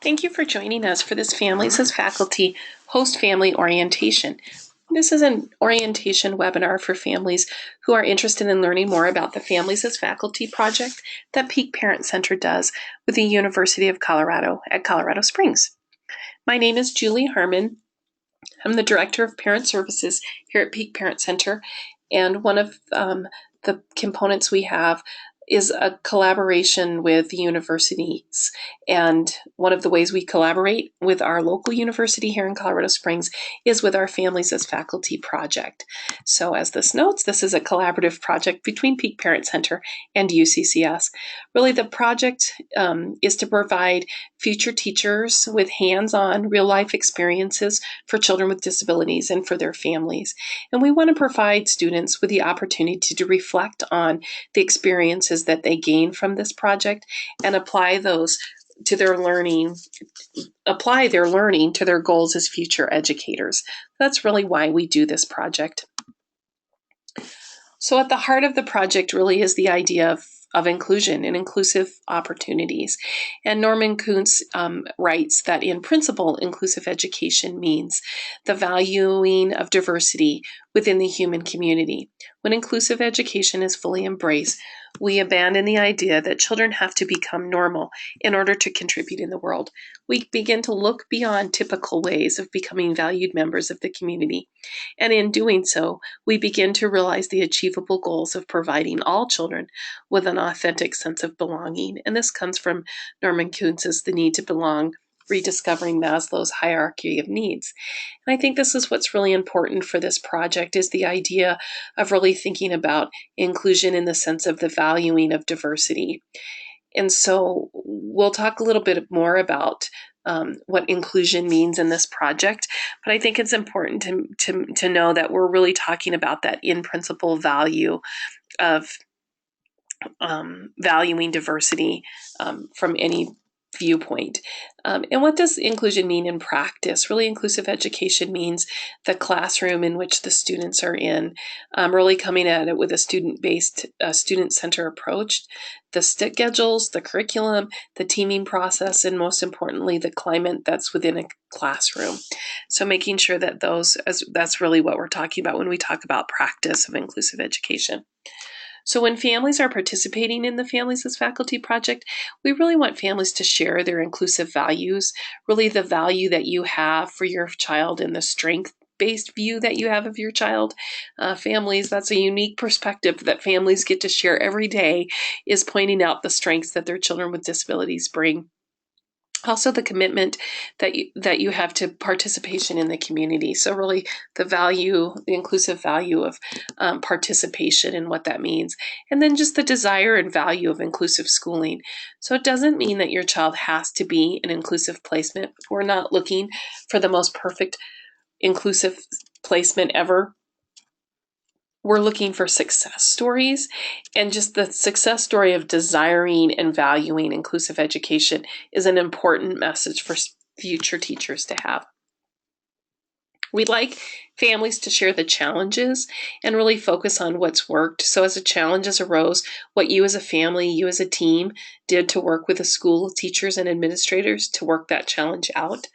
Thank you for joining us for this Families as Faculty Host Family Orientation. This is an orientation webinar for families who are interested in learning more about the Families as Faculty project that Peak Parent Center does with the University of Colorado at Colorado Springs. My name is Julie Harmon. I'm the Director of Parent Services here at Peak Parent Center, and one of the components we have is a collaboration with the universities. And one of the ways we collaborate with our local university here in Colorado Springs is with our Families as Faculty project. So as this notes, this is a collaborative project between Peak Parent Center and UCCS. Really, the project is to provide future teachers with hands-on real-life experiences for children with disabilities and for their families. And we want to provide students with the opportunity to reflect on the experiences that they gain from this project and apply those to their learning, apply their learning to their goals as future educators. That's really why we do this project. So at the heart of the project really is the idea of inclusion and inclusive opportunities. And Norman Kuntz writes that in principle, inclusive education means the valuing of diversity within the human community. When inclusive education is fully embraced, we abandon the idea that children have to become normal in order to contribute in the world. We begin to look beyond typical ways of becoming valued members of the community. And in doing so, we begin to realize the achievable goals of providing all children with an authentic sense of belonging. And this comes from Norman Kuntz's The Need to Belong, Rediscovering Maslow's Hierarchy of Needs. And I think this is what's really important for this project, is the idea of really thinking about inclusion in the sense of the valuing of diversity. And so we'll talk a little bit more about what inclusion means in this project, but I think it's important to know that we're really talking about that in principle value of valuing diversity from any viewpoint. And what does inclusion mean in practice? Really, inclusive education means the classroom in which the students are in, really coming at it with a student-based, student-centered approach, the schedules, the curriculum, the teaming process, and most importantly, the climate that's within a classroom. So making sure that that's really what we're talking about when we talk about practice of inclusive education. So when families are participating in the Families as Faculty project, we really want families to share their inclusive values, really the value that you have for your child and the strength-based view that you have of your child. Families, that's a unique perspective that families get to share every day, is pointing out the strengths that their children with disabilities bring. Also, the commitment that you have to participation in the community. So really the value, the inclusive value of participation and what that means. And then just the desire and value of inclusive schooling. So it doesn't mean that your child has to be an inclusive placement. We're not looking for the most perfect inclusive placement ever. We're looking for success stories, and just the success story of desiring and valuing inclusive education is an important message for future teachers to have. We'd like families to share the challenges and really focus on what's worked. So as the challenges arose, what you as a family, you as a team did to work with a school of teachers and administrators to work that challenge out.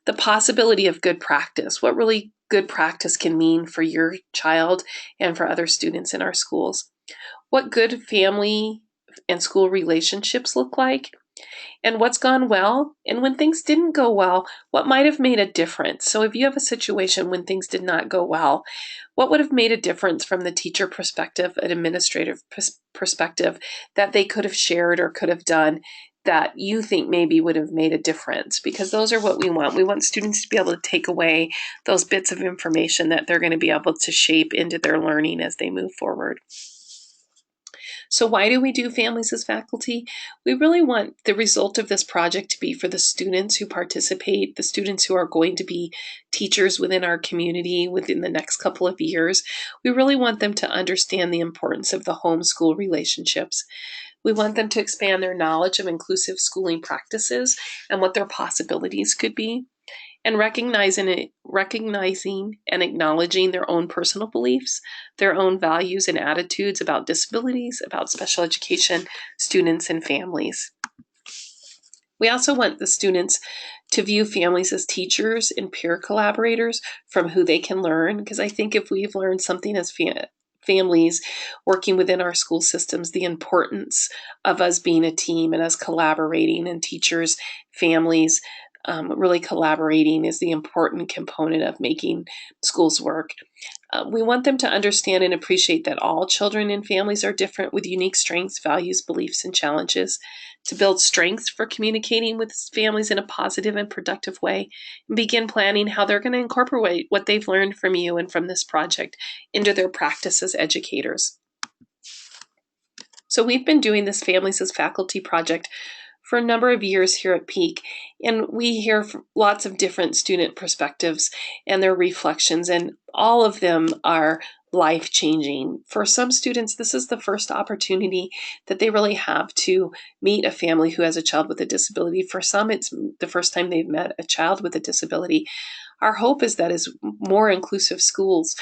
The possibility of good practice, what really good practice can mean for your child and for other students in our schools. What good family and school relationships look like, and what's gone well, and when things didn't go well, what might have made a difference. So if you have a situation when things did not go well, what would have made a difference from the teacher perspective, an administrative perspective, that they could have shared or could have done that you think maybe would have made a difference? Because those are what we want. We want students to be able to take away those bits of information that they're going to be able to shape into their learning as they move forward. So why do we do Families as Faculty? We really want the result of this project to be for the students who participate, the students who are going to be teachers within our community within the next couple of years. We really want them to understand the importance of the home-school relationships. We want them to expand their knowledge of inclusive schooling practices and what their possibilities could be, and recognizing and acknowledging their own personal beliefs, their own values and attitudes about disabilities, about special education, students, and families. We also want the students to view families as teachers and peer collaborators from who they can learn, because I think if we've learned something as families working within our school systems, the importance of us being a team and us collaborating, and teachers, families, really collaborating is the important component of making schools work. We want them to understand and appreciate that all children and families are different with unique strengths, values, beliefs, and challenges. To build strengths for communicating with families in a positive and productive way, and begin planning how they're going to incorporate what they've learned from you and from this project into their practice as educators. So we've been doing this Families as Faculty project for a number of years here at Peak, and we hear from lots of different student perspectives and their reflections, and all of them are life-changing. For some students, this is the first opportunity that they really have to meet a family who has a child with a disability. For some, it's the first time they've met a child with a disability. Our hope is that as more inclusive schools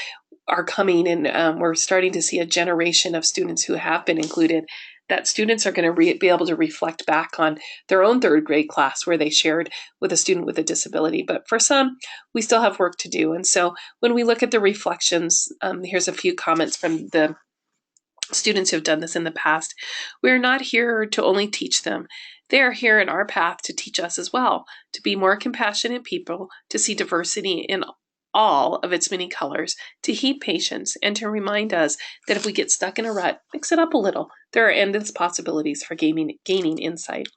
are coming, and we're starting to see a generation of students who have been included, that students are going to be able to reflect back on their own third grade class where they shared with a student with a disability. But for some, we still have work to do. And so when we look at the reflections, here's a few comments from the students who have done this in the past. We're not here to only teach them. They are here in our path to teach us as well, to be more compassionate people, to see diversity in all of its many colors, to heed patience, and to remind us that if we get stuck in a rut, mix it up a little. There are endless possibilities for gaining insight.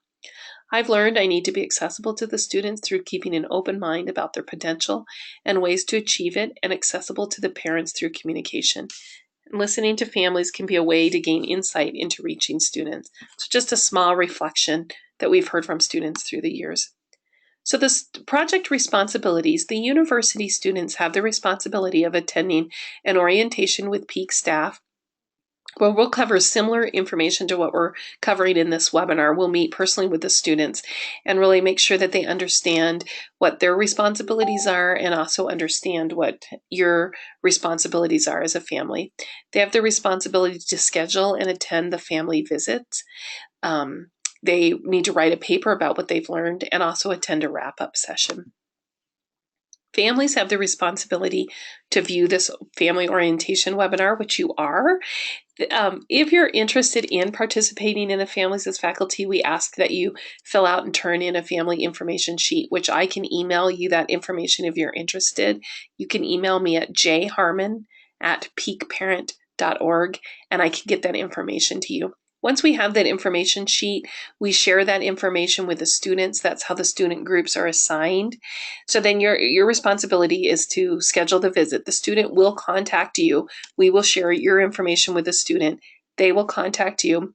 I've learned I need to be accessible to the students through keeping an open mind about their potential and ways to achieve it, and accessible to the parents through communication. And listening to families can be a way to gain insight into reaching students. So just a small reflection that we've heard from students through the years. So the project responsibilities, the university students have the responsibility of attending an orientation with Peak staff, where we'll cover similar information to what we're covering in this webinar. We'll meet personally with the students and really make sure that they understand what their responsibilities are, and also understand what your responsibilities are as a family. They have the responsibility to schedule and attend the family visits. They need to write a paper about what they've learned, and also attend a wrap-up session. Families have the responsibility to view this family orientation webinar, which you are. If you're interested in participating in the Families as Faculty, we ask that you fill out and turn in a family information sheet, which I can email you that information if you're interested. You can email me at jharmon@peakparent.org, and I can get that information to you. Once we have that information sheet, we share that information with the students. That's how the student groups are assigned. So then your responsibility is to schedule the visit. The student will contact you. We will share your information with the student. They will contact you.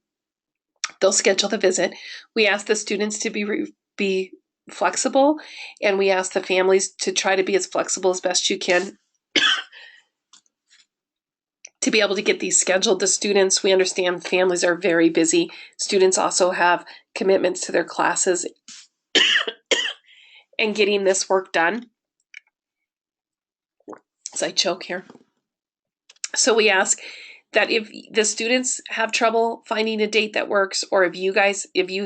They'll schedule the visit. We ask the students to be flexible, and we ask the families to try to be as flexible as best you can to be able to get these scheduled. The students, we understand families are very busy. Students also have commitments to their classes and getting this work done. As I choke here. So we ask that if the students have trouble finding a date that works, or if you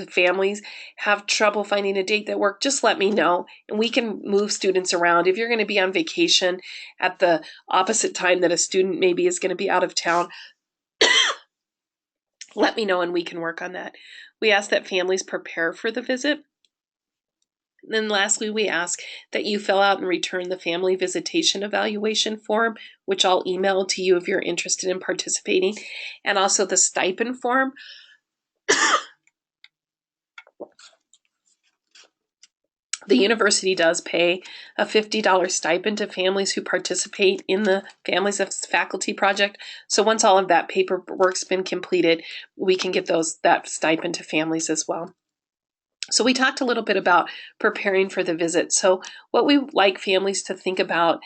families have trouble finding a date that works, just let me know, and we can move students around. If you're going to be on vacation at the opposite time that a student maybe is going to be out of town, let me know and we can work on that. We ask that families prepare for the visit. And then lastly, we ask that you fill out and return the family visitation evaluation form, which I'll email to you if you're interested in participating, and also the stipend form. The university does pay a $50 stipend to families who participate in the Families as Faculty project. So once all of that paperwork's been completed, we can get that stipend to families as well. So we talked a little bit about preparing for the visit. So what we like families to think about,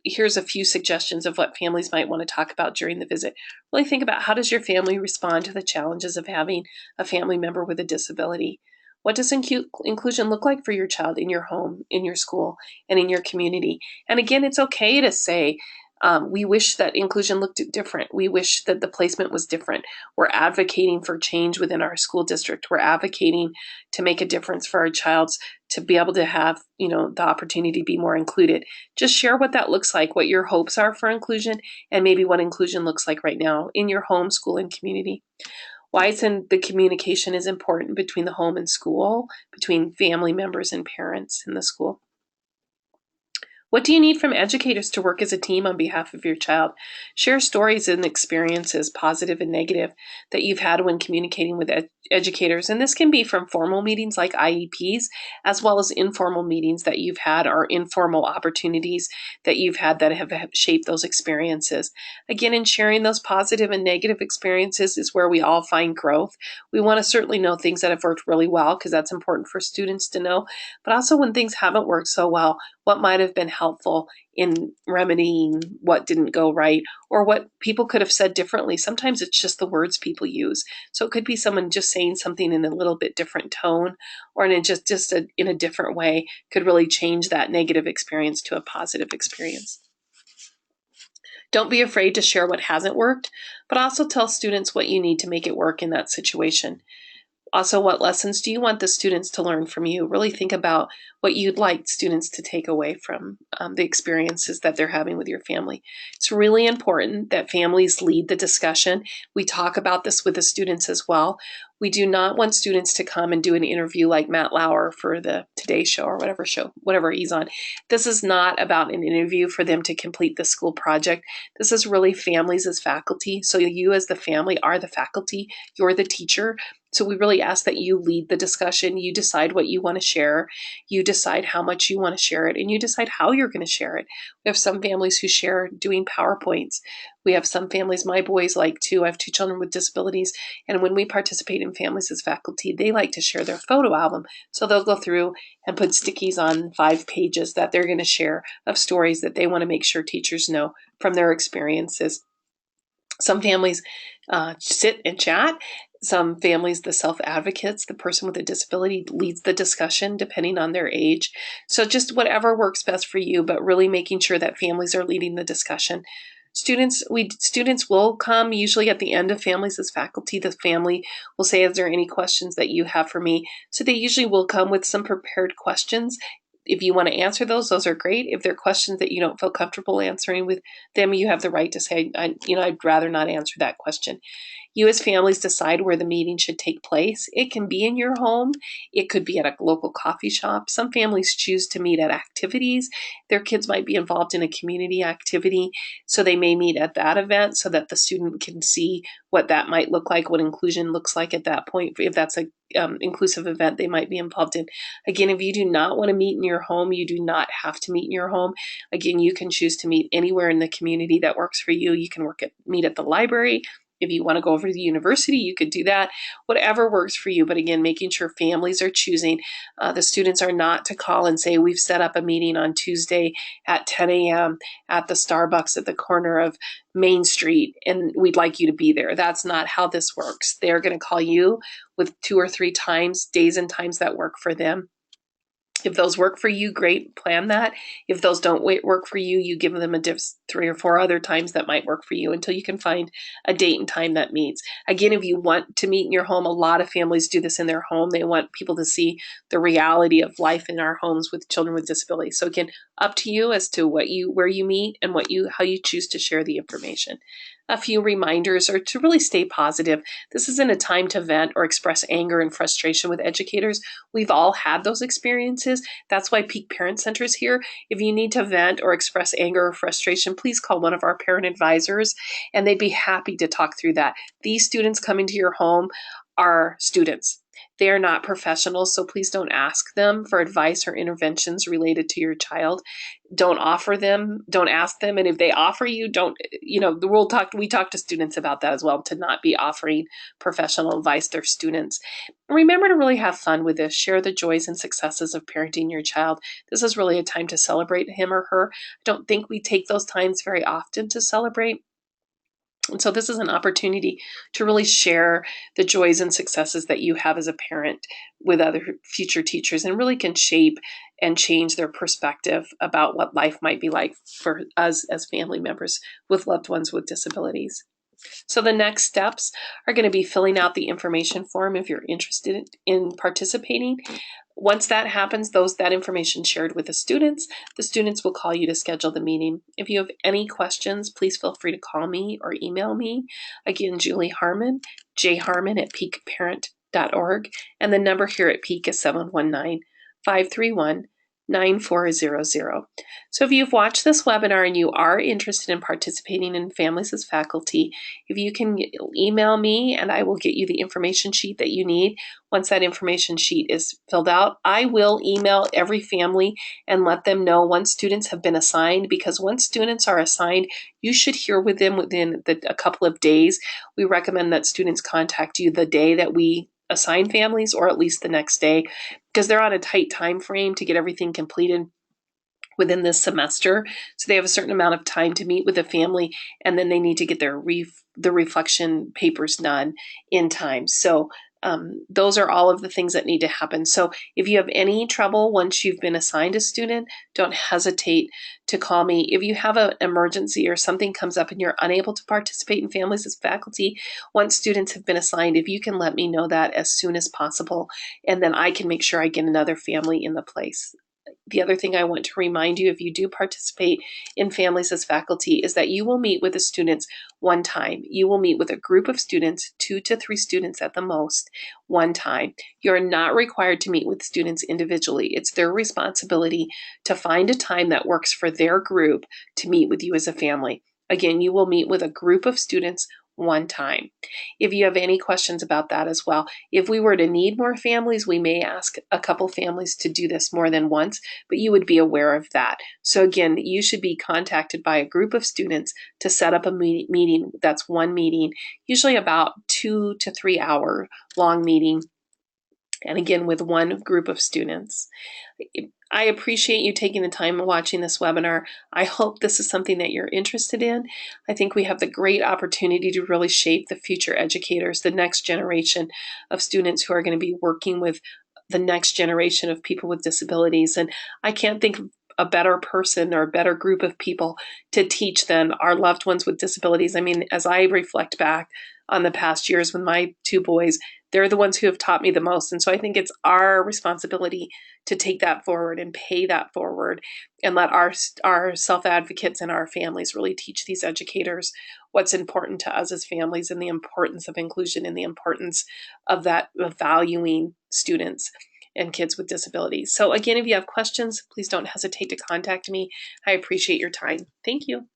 here's a few suggestions of what families might want to talk about during the visit. Really think about, how does your family respond to the challenges of having a family member with a disability? What does inclusion look like for your child in your home, in your school, and in your community? And again, it's okay to say, We wish that inclusion looked different. We wish that the placement was different. We're advocating for change within our school district. We're advocating to make a difference for our child to be able to have, the opportunity to be more included. Just share what that looks like, what your hopes are for inclusion, and maybe what inclusion looks like right now in your home, school, and community. Why it's in the communication is important between the home and school, between family members and parents in the school. What do you need from educators to work as a team on behalf of your child? Share stories and experiences, positive and negative, that you've had when communicating with educators. And this can be from formal meetings like IEPs, as well as informal meetings that you've had or informal opportunities that you've had that have shaped those experiences. Again, in sharing those positive and negative experiences is where we all find growth. We want to certainly know things that have worked really well, because that's important for students to know, but also when things haven't worked so well, what might have been helpful in remedying what didn't go right, or what people could have said differently. Sometimes it's just the words people use. So it could be someone just saying something in a little bit different tone, or in in a different way, could really change that negative experience to a positive experience. Don't be afraid to share what hasn't worked, but also tell students what you need to make it work in that situation. Also, what lessons do you want the students to learn from you? Really think about what you'd like students to take away from the experiences that they're having with your family. It's really important that families lead the discussion. We talk about this with the students as well. We do not want students to come and do an interview like Matt Lauer for the Today Show or whatever he's on. This is not about an interview for them to complete the school project. This is really families as faculty. So you as the family are the faculty. You're the teacher. So we really ask that you lead the discussion. You decide what you want to share. You decide how much you want to share it, and you decide how you're going to share it. We have some families who share doing PowerPoints. We have some families, my boys like to, I have 2 children with disabilities, and when we participate in families as faculty, they like to share their photo album. So they'll go through and put stickies on 5 pages that they're going to share of stories that they want to make sure teachers know from their experiences. Some families sit and chat. Some families, the self-advocates, the person with a disability leads the discussion depending on their age. So just whatever works best for you, but really making sure that families are leading the discussion. Students will come usually at the end of families as faculty. The family will say, is there any questions that you have for me? So they usually will come with some prepared questions. If you want to answer those are great. If they're questions that you don't feel comfortable answering with them, you have the right to say, I'd rather not answer that question. You as families decide where the meeting should take place. It can be in your home. It could be at a local coffee shop. Some families choose to meet at activities. Their kids might be involved in a community activity, so they may meet at that event so that the student can see what that might look like, what inclusion looks like at that point. If that's a inclusive event they might be involved in. Again, if you do not want to meet in your home, you do not have to meet in your home. Again, you can choose to meet anywhere in the community that works for you. You can meet at the library. If you want to go over to the university, you could do that. Whatever works for you. But again, making sure families are choosing. The students are not to call and say, we've set up a meeting on Tuesday at 10 a.m. at the Starbucks at the corner of Main Street, and we'd like you to be there. That's not how this works. They're going to call you with 2 or 3 days and times that work for them. If those work for you, great, plan that. If those don't work for you, you give them 3 or 4 other times that might work for you until you can find a date and time that meets. Again, if you want to meet in your home, a lot of families do this in their home. They want people to see the reality of life in our homes with children with disabilities. So again, up to you as to where you meet and how you choose to share the information. A few reminders are to really stay positive. This isn't a time to vent or express anger and frustration with educators. We've all had those experiences. That's why Peak Parent Center is here. If you need to vent or express anger or frustration, please call one of our parent advisors, and they'd be happy to talk through that. These students coming to your home are students. They are not professionals, so please don't ask them for advice or interventions related to your child. Don't ask them, and if they offer you, we talk to students about that as well, to not be offering professional advice to their students. Remember to really have fun with this. Share the joys and successes of parenting your child. This is really a time to celebrate him or her. I don't think we take those times very often to celebrate. And so this is an opportunity to really share the joys and successes that you have as a parent with other future teachers, and really can shape and change their perspective about what life might be like for us as family members with loved ones with disabilities. So the next steps are going to be filling out the information form if you're interested in participating. Once that happens, that information shared with the students will call you to schedule the meeting. If you have any questions, please feel free to call me or email me. Again, Julie Harmon, jharmon@peakparent.org, and the number here at Peak is 719-531-9400. So if you've watched this webinar and you are interested in participating in Families as Faculty, if you can email me and I will get you the information sheet that you need. Once that information sheet is filled out, I will email every family and let them know once students have been assigned, because once students are assigned, you should hear with them within a couple of days. We recommend that students contact you the day that we assign families, or at least the next day, because they're on a tight time frame to get everything completed within this semester. So they have a certain amount of time to meet with the family, and then they need to get the reflection papers done in time. So those are all of the things that need to happen. So if you have any trouble once you've been assigned a student, don't hesitate to call me. If you have an emergency or something comes up and you're unable to participate in Families as Faculty, once students have been assigned, if you can let me know that as soon as possible, and then I can make sure I get another family in the place. The other thing I want to remind you, if you do participate in Families as Faculty, is that you will meet with the students one time. You will meet with a group of students, 2 to 3 students at the most, one time. You're not required to meet with students individually. It's their responsibility to find a time that works for their group to meet with you as a family. Again, you will meet with a group of students one time. If you have any questions about that as well, if we were to need more families, we may ask a couple families to do this more than once, but you would be aware of that. So again, you should be contacted by a group of students to set up a meeting. That's one meeting, usually about 2 to 3 hour long meeting, and again with one group of students. I appreciate you taking the time and watching this webinar. I hope this is something that you're interested in. I think we have the great opportunity to really shape the future educators, the next generation of students who are going to be working with the next generation of people with disabilities. And I can't think of a better person or a better group of people to teach than our loved ones with disabilities. I mean, as I reflect back on the past years with my 2 boys, they're the ones who have taught me the most. And so I think it's our responsibility to take that forward and pay that forward, and let our self-advocates and our families really teach these educators what's important to us as families, and the importance of inclusion, and the importance of valuing students and kids with disabilities. So again, if you have questions, please don't hesitate to contact me. I appreciate your time. Thank you.